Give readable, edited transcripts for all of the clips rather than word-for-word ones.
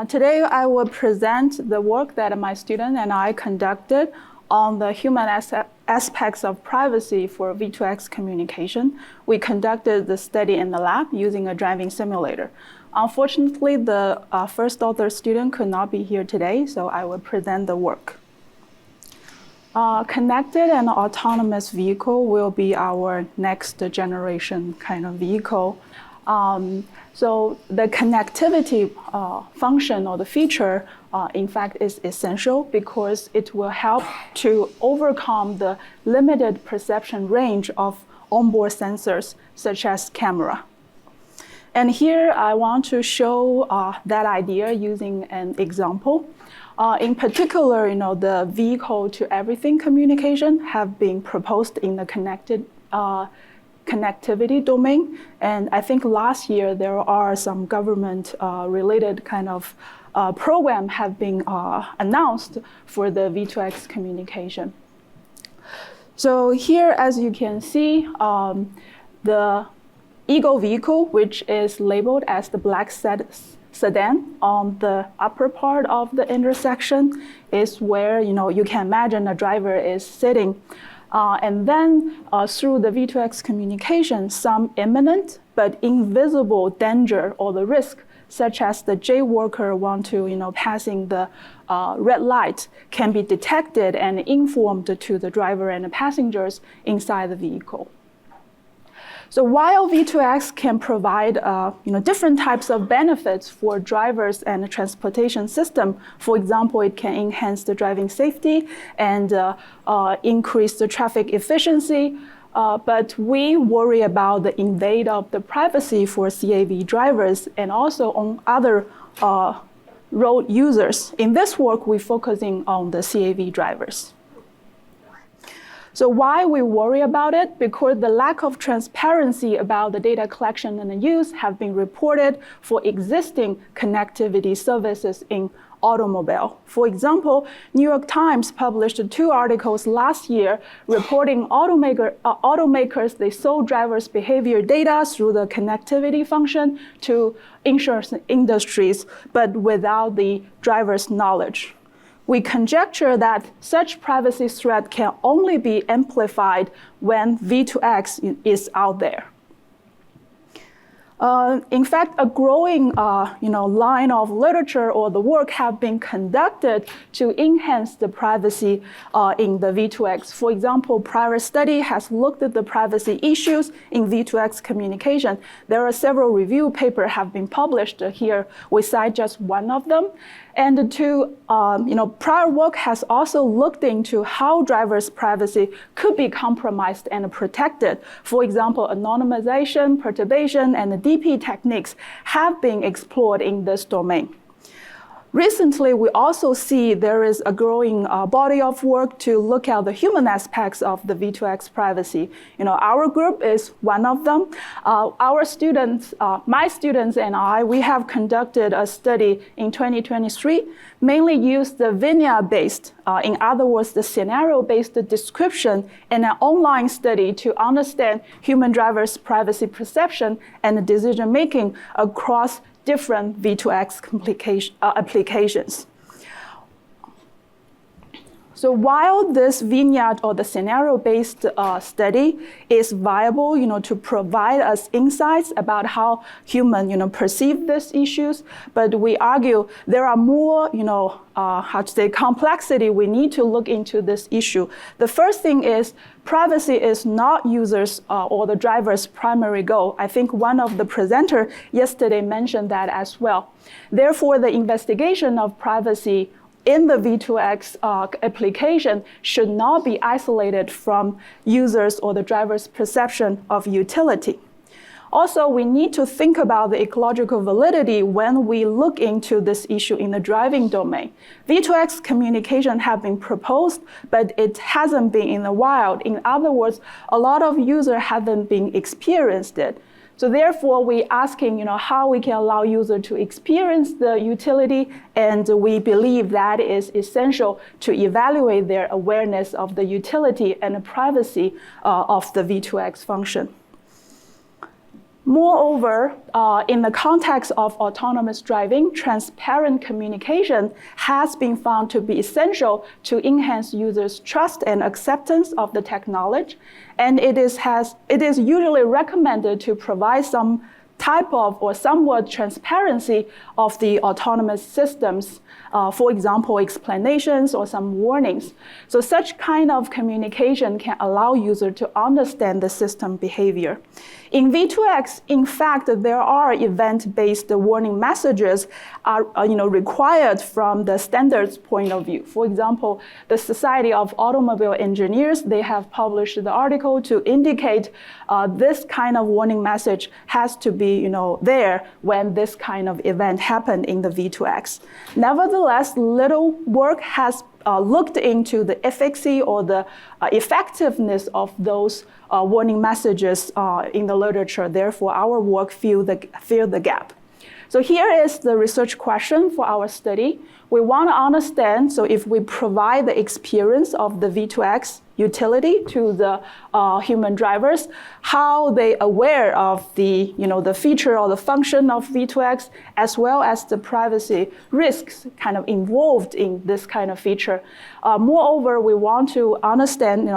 Today, I will present the work that my student and I conducted on the human aspects of privacy for V2X communication. We conducted the study in the lab using a driving simulator. Unfortunately, the first author student could not be here today, so I will present the work. Connected and autonomous vehicle will be our next generation kind of vehicle. So the connectivity function or the feature, in fact, is essential because it will help to overcome the limited perception range of onboard sensors, such as camera. And here I want to show that idea using an example. In particular, the vehicle-to-everything communication have been proposed in the connectivity domain. And I think last year there are some government-related kind of program have been announced for the V2X communication. So here, as you can see, the Eagle vehicle, which is labeled as the black sedan on the upper part of the intersection, is where you can imagine a driver is sitting. And then through the V2X communication, some imminent but invisible danger or the risk, such as the jaywalker want to passing the red light, can be detected and informed to the driver and the passengers inside the vehicle. So while V2X can provide different types of benefits for drivers and the transportation system, for example, it can enhance the driving safety and increase the traffic efficiency, but we worry about the invade of the privacy for CAV drivers and also on other road users. In this work, we're focusing on the CAV drivers. So why we worry about it? Because the lack of transparency about the data collection and the use have been reported for existing connectivity services in automobile. For example, New York Times published 2 articles last year reporting automakers, they sold drivers' behavior data through the connectivity function to insurance industries, but without the driver's knowledge. We conjecture that such privacy threat can only be amplified when V2X is out there. In fact, a growing line of literature or the work have been conducted to enhance the privacy in the V2X. For example, prior study has looked at the privacy issues in V2X communication. There are several review papers have been published here. We cite just one of them. And prior work has also looked into how drivers' privacy could be compromised and protected. For example, anonymization, perturbation, and the DP techniques have been explored in this domain. Recently, we also see there is a growing body of work to look at the human aspects of the V2X privacy. Our group is one of them. Our students, my students and I, we have conducted a study in 2023, mainly used the vignette-based, in other words, the scenario-based description in an online study to understand human drivers' privacy perception and decision-making across different V2X applications. So while this vignette or the scenario-based study is viable, to provide us insights about how humans, perceive these issues, but we argue there are more, complexity we need to look into this issue. The first thing is privacy is not users or the driver's primary goal. I think one of the presenters yesterday mentioned that as well. Therefore, the investigation of privacy in the V2X application should not be isolated from users or the driver's perception of utility. Also, we need to think about the ecological validity when we look into this issue in the driving domain. V2X communication have been proposed, but it hasn't been in the wild. In other words, a lot of users haven't been experienced it. So therefore, we're asking, how we can allow users to experience the utility, and we believe that is essential to evaluate their awareness of the utility and the privacy of the V2X function. Moreover, in the context of autonomous driving, transparent communication has been found to be essential to enhance users' trust and acceptance of the technology, and it is usually recommended to provide some type of or somewhat transparency of the autonomous systems, for example, explanations or some warnings. So such kind of communication can allow user to understand the system behavior. In V2X, in fact, there are event-based warning messages required from the standards point of view. For example, the Society of Automobile Engineers, they have published the article to indicate this kind of warning message has to be there when this kind of event happened in the V2X. Nevertheless, little work has looked into the efficacy or the effectiveness of those warning messages in the literature. Therefore, our work filled the gap. So here is the research question for our study. We want to understand, so if we provide the experience of the V2X utility to the human drivers, how they aware of the feature or the function of V2X, as well as the privacy risks kind of involved in this kind of feature. Moreover, we want to understand,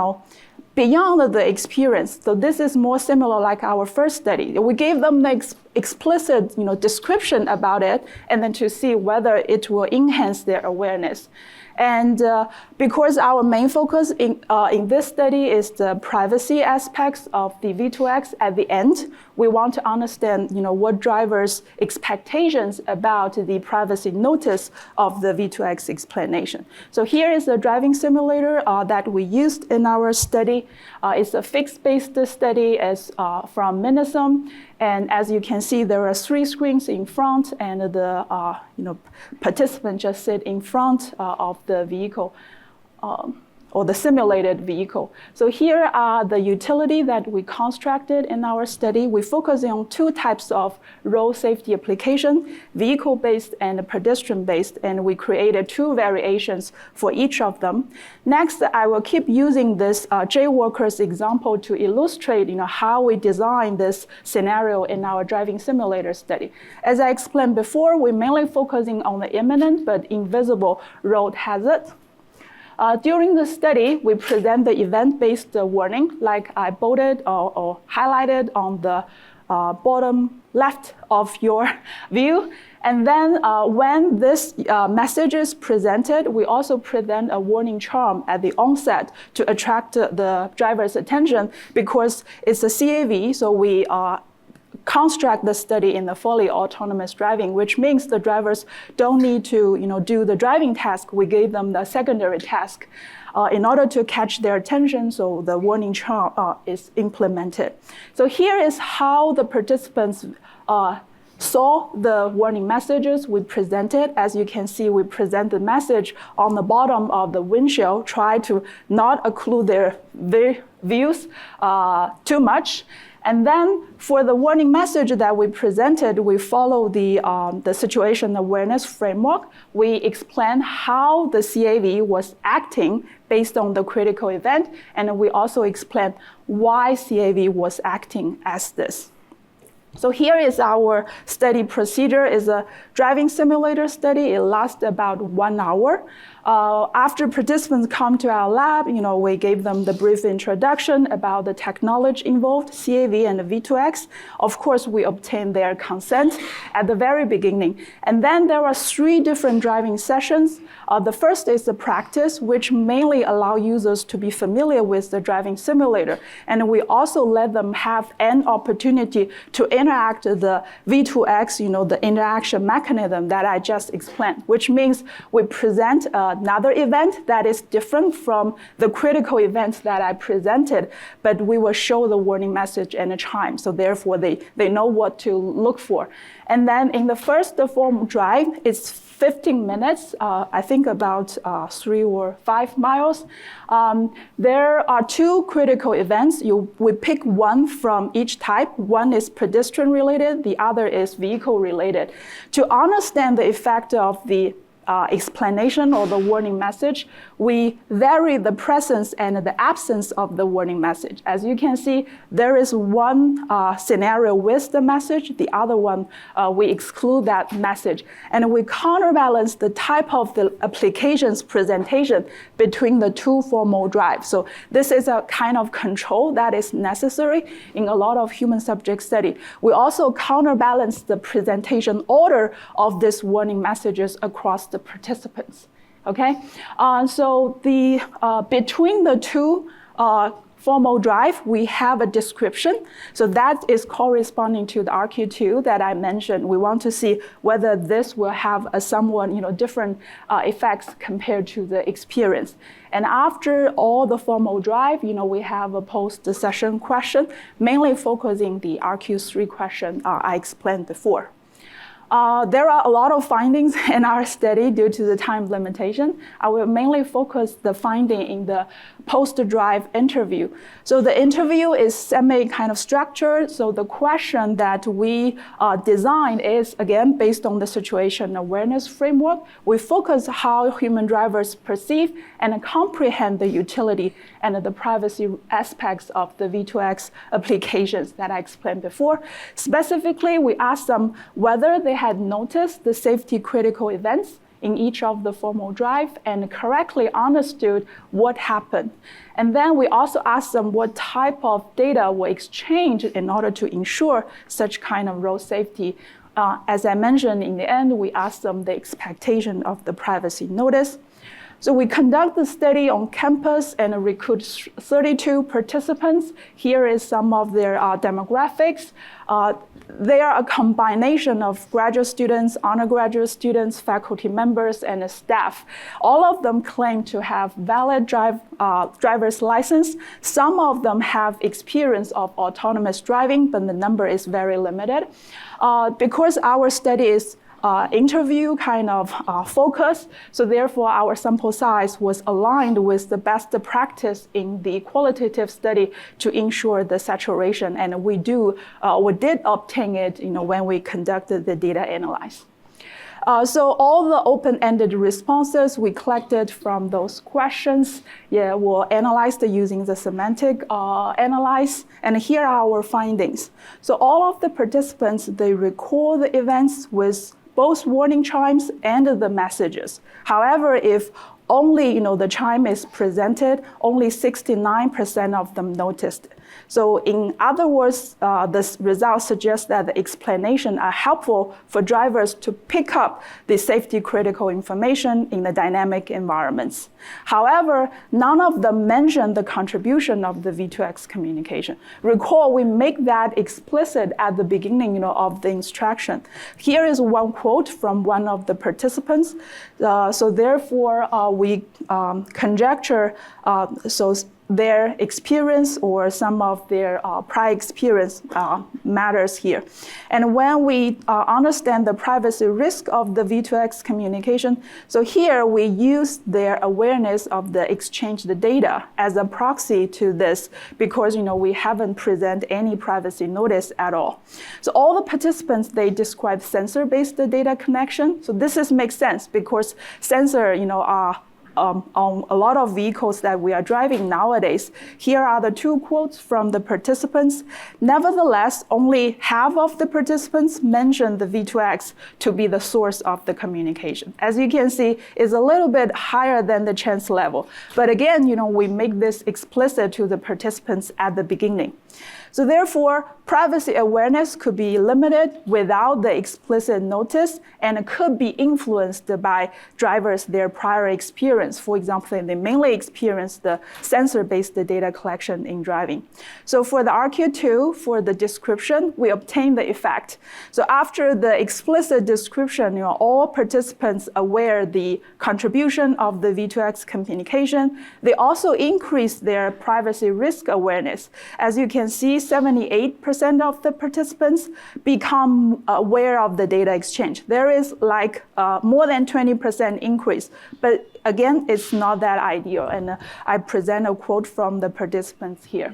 beyond the experience. So this is more similar like our first study. We gave them the explicit description about it, and then to see whether it will enhance their awareness. And because our main focus in this study is the privacy aspects of the V2X at the end, we want to understand what drivers' expectations about the privacy notice of the V2X explanation. So here is a driving simulator that we used in our study. It's a fixed-based study from Minnesota. And as you can see, there are 3 screens in front, and the participant just sit in front of the vehicle or the simulated vehicle. So here are the utility that we constructed in our study. We focus on 2 types of road safety application, vehicle-based and pedestrian-based, and we created 2 variations for each of them. Next, I will keep using this jaywalkers example to illustrate how we design this scenario in our driving simulator study. As I explained before, we're mainly focusing on the imminent but invisible road hazard. During the study, we present the event-based warning, like I bolded or highlighted on the bottom left of your view. And then when this message is presented, we also present a warning charm at the onset to attract the driver's attention, because it's a CAV, so we construct the study in the fully autonomous driving, which means the drivers don't need to do the driving task. We gave them the secondary task in order to catch their attention, so the warning charm is implemented. So here is how the participants saw the warning messages we presented. As you can see, we present the message on the bottom of the windshield, try to not occlude their views too much. And then for the warning message that we presented, we follow the situation awareness framework. We explain how the CAV was acting based on the critical event, and we also explain why CAV was acting as this. So here is our study procedure. It's a driving simulator study. It lasts about 1 hour. After participants come to our lab, we gave them the brief introduction about the technology involved, CAV and the V2X. Of course, we obtained their consent at the very beginning. And then there are 3 different driving sessions. The first is the practice, which mainly allow users to be familiar with the driving simulator. And we also let them have an opportunity to interact with the V2X, the interaction mechanism that I just explained, which means we present another event that is different from the critical events that I presented, but we will show the warning message and a chime, so therefore they know what to look for. And then in the first form drive, it's 15 minutes, I think about 3 or 5 miles. There are 2 critical events. We pick one from each type. One is pedestrian related, the other is vehicle related. To understand the effect of the explanation or the warning message, we vary the presence and the absence of the warning message. As you can see, there is one scenario with the message, the other one we exclude that message. And we counterbalance the type of the application's presentation between the two formal drives. So this is a kind of control that is necessary in a lot of human subject study. We also counterbalance the presentation order of these warning messages across the participants. Okay, so the between the two formal drive, we have a description. So that is corresponding to the RQ2 that I mentioned. We want to see whether this will have a somewhat different effects compared to the experience. And after all the formal drive, we have a post-session question, mainly focusing the RQ3 question I explained before. There are a lot of findings in our study due to the time limitation. I will mainly focus the finding in the post-drive interview. So the interview is semi-kind of structured. So the question that we designed is, again, based on the situation awareness framework. We focus how human drivers perceive and comprehend the utility and the privacy aspects of the V2X applications that I explained before. Specifically, we asked them whether they had noticed the safety critical events in each of the formal drive and correctly understood what happened. And then we also asked them what type of data were exchanged in order to ensure such kind of road safety. As I mentioned, in the end, we asked them the expectation of the privacy notice. So we conduct the study on campus and recruit 32 participants. Here is some of their demographics. They are a combination of graduate students, undergraduate students, faculty members, and staff. All of them claim to have valid driver's license. Some of them have experience of autonomous driving, but the number is very limited. Because our study is interview kind of focus. So therefore, our sample size was aligned with the best practice in the qualitative study to ensure the saturation. And we did obtain it when we conducted the data analysis. So all the open-ended responses we collected from those questions were analyzed using the semantic analysis. And here are our findings. So all of the participants, they recall the events with both warning chimes and the messages. However, if only the chime is presented, only 69% of them noticed. So in other words, this result suggests that the explanations are helpful for drivers to pick up the safety critical information in the dynamic environments. However, none of them mention the contribution of the V2X communication. Recall, we make that explicit at the beginning of the instruction. Here is one quote from one of the participants. So therefore, we conjecture their experience or some of their prior experience matters here. And when we understand the privacy risk of the V2X communication, so here we use their awareness of the exchanged data as a proxy to this because we haven't presented any privacy notice at all. So all the participants, they describe sensor-based data connection. So this makes sense because sensor, are on a lot of vehicles that we are driving nowadays. Here are the two quotes from the participants. Nevertheless, only half of the participants mentioned the V2X to be the source of the communication. As you can see, it's a little bit higher than the chance level. But again, we make this explicit to the participants at the beginning. So therefore, privacy awareness could be limited without the explicit notice and could be influenced by drivers, their prior experience. For example, they mainly experience the sensor-based data collection in driving. So for the RQ2, for the description, we obtain the effect. So after the explicit description, all participants aware the contribution of the V2X communication. They also increase their privacy risk awareness. As you can see, 78% of the participants become aware of the data exchange. There is more than 20% increase, but again, it's not that ideal. And I present a quote from the participants here.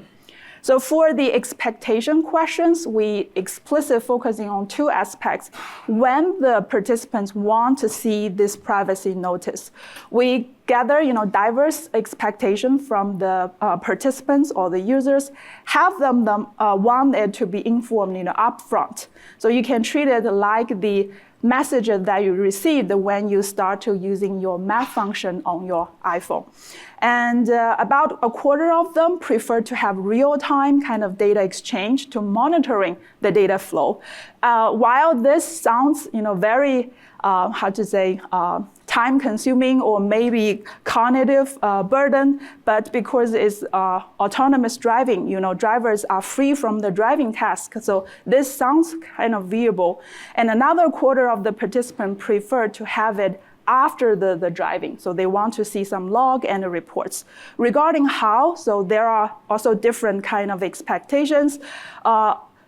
So for the expectation questions, we explicitly focusing on two aspects. When the participants want to see this privacy notice, we gather diverse expectation from the participants or the users, have them want it to be informed upfront. So you can treat it like the messages that you received when you start to using your map function on your iPhone. And about a quarter of them prefer to have real-time kind of data exchange to monitoring the data flow. While this sounds very, time-consuming or maybe cognitive burden, but because it's autonomous driving, drivers are free from the driving task. So this sounds kind of viable. And another quarter of the participants prefer to have it after the driving. So they want to see some log and reports. Regarding how, so there are also different kind of expectations.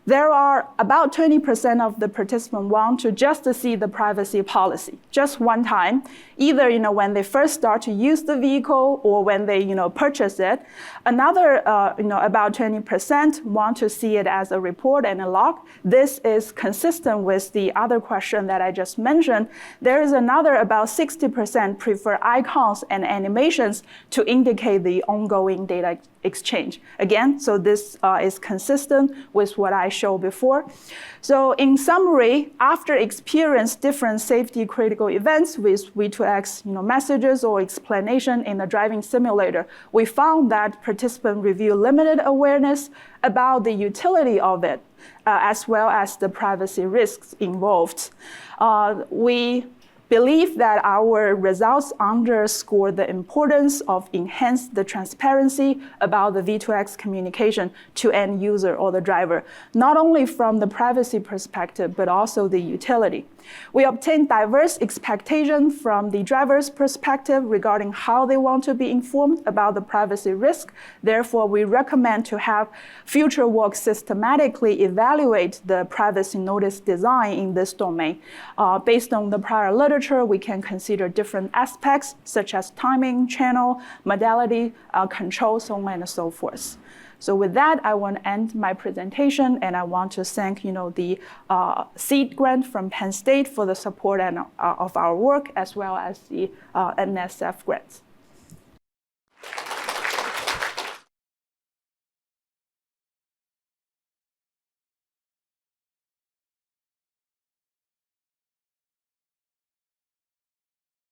There are about 20% of the participants want to just to see the privacy policy, just one time, either when they first start to use the vehicle or when they purchase it. Another about 20% want to see it as a report and a log. This is consistent with the other question that I just mentioned. There is another about 60% prefer icons and animations to indicate the ongoing data exchange. Again, so this is consistent with what I showed before. So in summary, after experience different safety critical events with V2X messages or explanation in the driving simulator, we found that participants review limited awareness about the utility of it, as well as the privacy risks involved. We believe that our results underscore the importance of enhance the transparency about the V2X communication to end user or the driver, not only from the privacy perspective, but also the utility. We obtained diverse expectations from the driver's perspective regarding how they want to be informed about the privacy risk. Therefore, we recommend to have future work systematically evaluate the privacy notice design in this domain. Based on the prior literature, we can consider different aspects such as timing, channel, modality, control, so on and so forth. So with that, I want to end my presentation, and I want to thank the seed grant from Penn State for the support of our work, as well as the NSF grants.